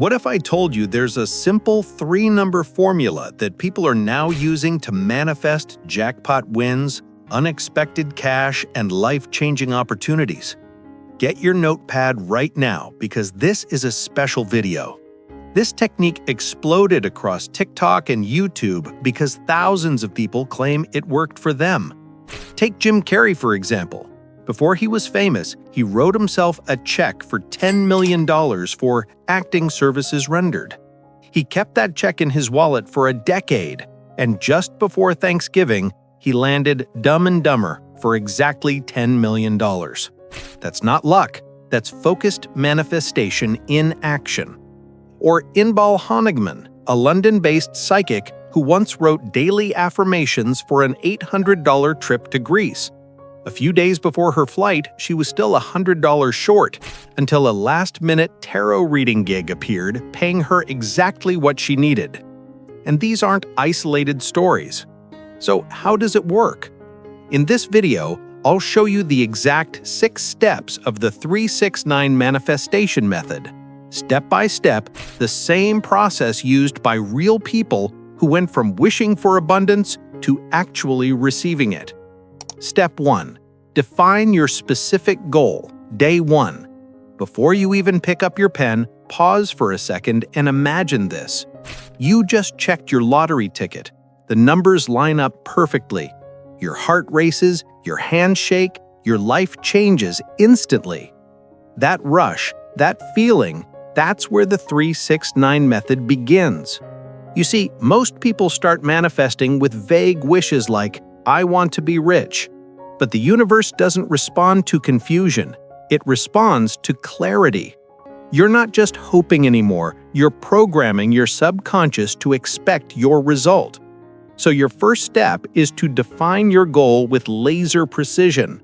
What if I told you there's a simple 3-number formula that people are now using to manifest jackpot wins, unexpected cash, and life-changing opportunities? Get your notepad right now because this is a special video. This technique exploded across TikTok and YouTube because thousands of people claim it worked for them. Take Jim Carrey, for example. Before he was famous, he wrote himself a check for $10 million for acting services rendered. He kept that check in his wallet for a decade, and just before Thanksgiving, he landed Dumb and Dumber for exactly $10 million. That's not luck, that's focused manifestation in action. Or Inbal Honigman, a London-based psychic who once wrote daily affirmations for an $800 trip to Greece. A few days before her flight, she was still $100 short, until a last-minute tarot reading gig appeared, paying her exactly what she needed. And these aren't isolated stories. So how does it work? In this video, I'll show you the exact 6 steps of the 369 manifestation method. Step by step, the same process used by real people who went from wishing for abundance to actually receiving it. Step 1. Define your specific goal. Day 1. Before you even pick up your pen, pause for a second and imagine this. You just checked your lottery ticket. The numbers line up perfectly. Your heart races, your hands shake, your life changes instantly. That rush, that feeling, that's where the 369 method begins. You see, most people start manifesting with vague wishes like, I want to be rich. But the universe doesn't respond to confusion. It responds to clarity. You're not just hoping anymore, you're programming your subconscious to expect your result. So your first step is to define your goal with laser precision.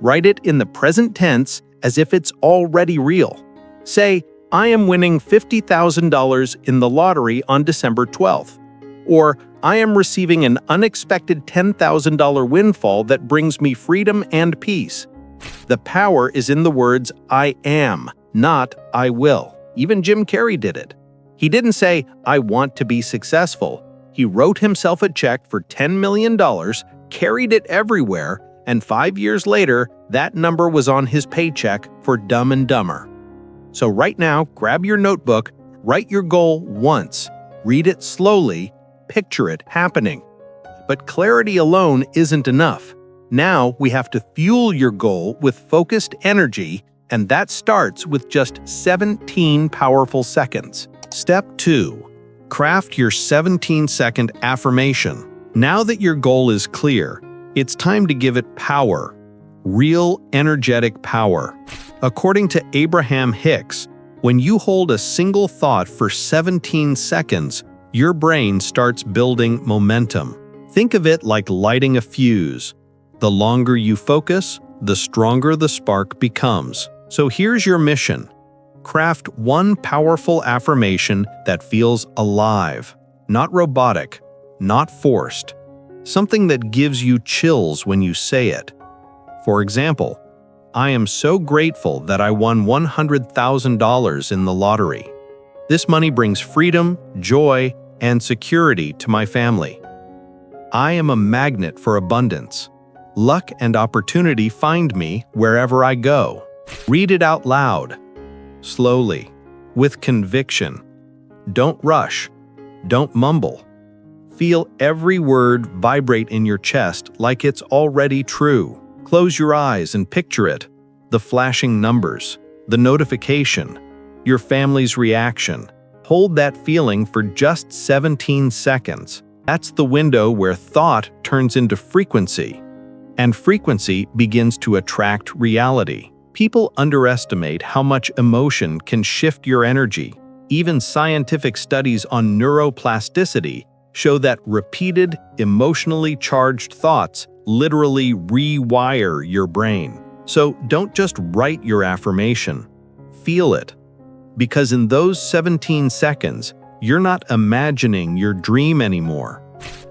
Write it in the present tense as if it's already real. Say, I am winning $50,000 in the lottery on December 12th. Or, I am receiving an unexpected $10,000 windfall that brings me freedom and peace. The power is in the words, I am, not I will. Even Jim Carrey did it. He didn't say, I want to be successful. He wrote himself a check for $10 million, carried it everywhere, and 5 years later, that number was on his paycheck for Dumb and Dumber. So right now, grab your notebook, write your goal once, read it slowly, picture it happening. But clarity alone isn't enough. Now we have to fuel your goal with focused energy, and that starts with just 17 powerful seconds. Step 2. Craft your 17-second affirmation. Now that your goal is clear, it's time to give it power. Real, energetic power. According to Abraham Hicks, when you hold a single thought for 17 seconds, your brain starts building momentum. Think of it like lighting a fuse. The longer you focus, the stronger the spark becomes. So here's your mission. Craft one powerful affirmation that feels alive, not robotic, not forced. Something that gives you chills when you say it. For example, I am so grateful that I won $100,000 in the lottery. This money brings freedom, joy, and security to my family. I am a magnet for abundance. Luck and opportunity find me wherever I go. Read it out loud, slowly, with conviction. Don't rush. Don't mumble. Feel every word vibrate in your chest like it's already true. Close your eyes and picture it. The flashing numbers, the notification, your family's reaction. Hold that feeling for just 17 seconds. That's the window where thought turns into frequency, and frequency begins to attract reality. People underestimate how much emotion can shift your energy. Even scientific studies on neuroplasticity show that repeated, emotionally charged thoughts literally rewire your brain. So don't just write your affirmation, feel it. Because in those 17 seconds, you're not imagining your dream anymore.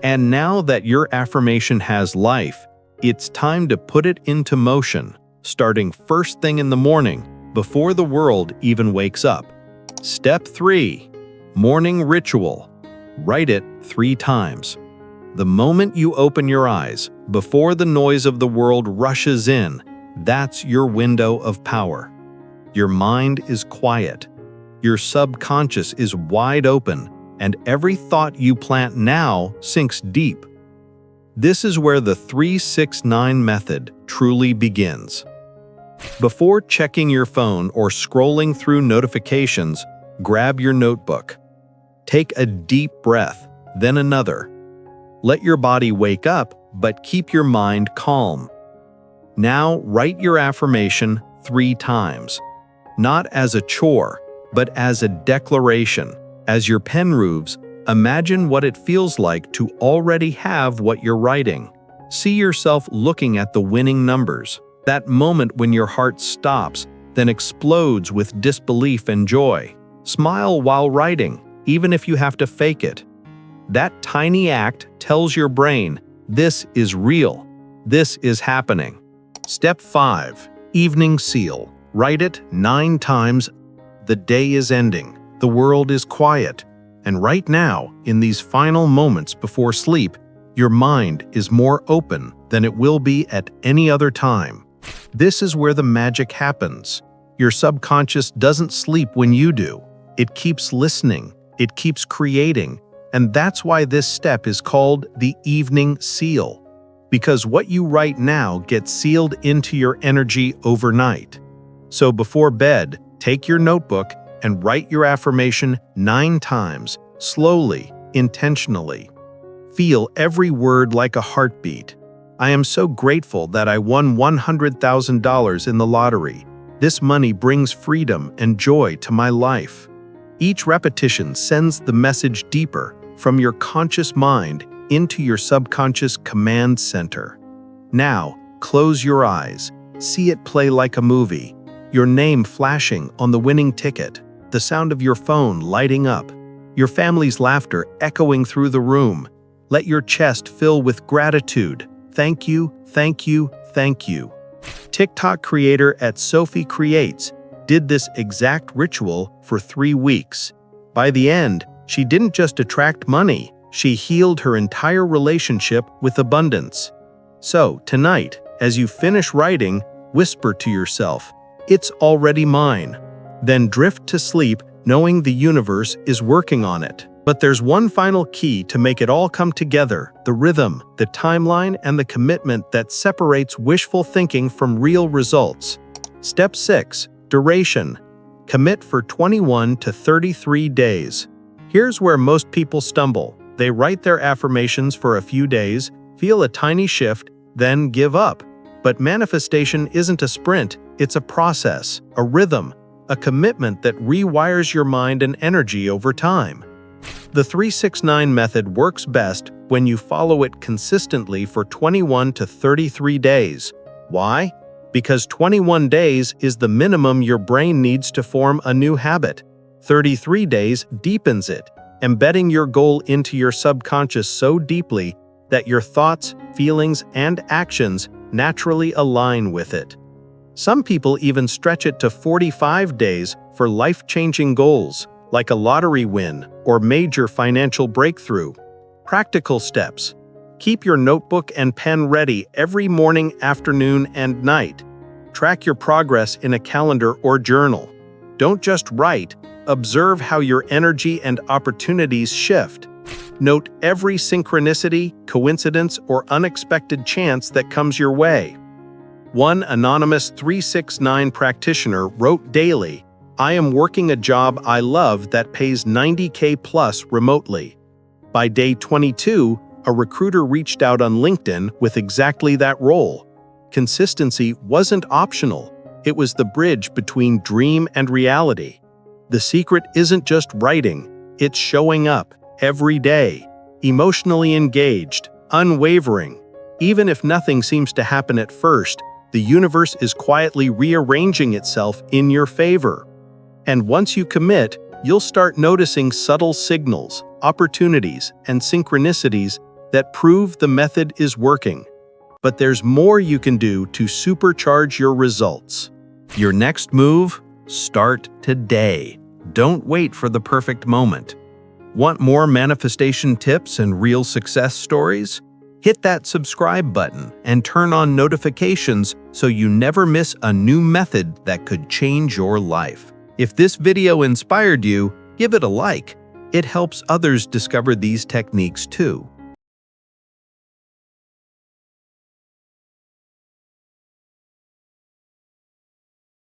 And now that your affirmation has life, it's time to put it into motion, starting first thing in the morning, before the world even wakes up. Step 3. Morning Ritual. Write it 3 times. The moment you open your eyes, before the noise of the world rushes in, that's your window of power. Your mind is quiet. Your subconscious is wide open, and every thought you plant now sinks deep. This is where the 3-6-9 method truly begins. Before checking your phone or scrolling through notifications, grab your notebook. Take a deep breath, then another. Let your body wake up, but keep your mind calm. Now write your affirmation 3 times. Not as a chore, but as a declaration. As your pen moves, imagine what it feels like to already have what you're writing. See yourself looking at the winning numbers. That moment when your heart stops, then explodes with disbelief and joy. Smile while writing, even if you have to fake it. That tiny act tells your brain, this is real. This is happening. Step 5. Evening Seal. Write it 9 times. The day is ending. The world is quiet. And right now, in these final moments before sleep, your mind is more open than it will be at any other time. This is where the magic happens. Your subconscious doesn't sleep when you do. It keeps listening. It keeps creating. And that's why this step is called the Evening Seal. Because what you write now gets sealed into your energy overnight. So before bed, take your notebook and write your affirmation 9 times, slowly, intentionally. Feel every word like a heartbeat. I am so grateful that I won $100,000 in the lottery. This money brings freedom and joy to my life. Each repetition sends the message deeper from your conscious mind into your subconscious command center. Now, close your eyes. See it play like a movie. Your name flashing on the winning ticket, the sound of your phone lighting up, your family's laughter echoing through the room. Let your chest fill with gratitude. Thank you, thank you, thank you. TikTok creator @Sophie Creates did this exact ritual for 3 weeks. By the end, she didn't just attract money, she healed her entire relationship with abundance. So, tonight, as you finish writing, whisper to yourself, "It's already mine." Then drift to sleep knowing the universe is working on it. But there's one final key to make it all come together: the rhythm, the timeline, and the commitment that separates wishful thinking from real results. Step 6. Duration. Commit for 21 to 33 days. Here's where most people stumble. They write their affirmations for a few days, feel a tiny shift, then give up. But manifestation isn't a sprint, it's a process, a rhythm, a commitment that rewires your mind and energy over time. The 3-6-9 method works best when you follow it consistently for 21 to 33 days. Why? Because 21 days is the minimum your brain needs to form a new habit. 33 days deepens it, embedding your goal into your subconscious so deeply that your thoughts, feelings, and actions naturally align with it. Some people even stretch it to 45 days for life-changing goals, like a lottery win or major financial breakthrough. Practical steps. Keep your notebook and pen ready every morning, afternoon, and night. Track your progress in a calendar or journal. Don't just write, observe how your energy and opportunities shift. Note every synchronicity, coincidence, or unexpected chance that comes your way. One anonymous 3-6-9 practitioner wrote daily, "I am working a job I love that pays $90K plus remotely." By day 22, a recruiter reached out on LinkedIn with exactly that role. Consistency wasn't optional. It was the bridge between dream and reality. The secret isn't just writing, it's showing up every day, emotionally engaged, unwavering. Even if nothing seems to happen at first, the universe is quietly rearranging itself in your favor. And once you commit, you'll start noticing subtle signals, opportunities, and synchronicities that prove the method is working. But there's more you can do to supercharge your results. Your next move? Start today. Don't wait for the perfect moment. Want more manifestation tips and real success stories? Hit that subscribe button and turn on notifications so you never miss a new method that could change your life. If this video inspired you, give it a like. It helps others discover these techniques too.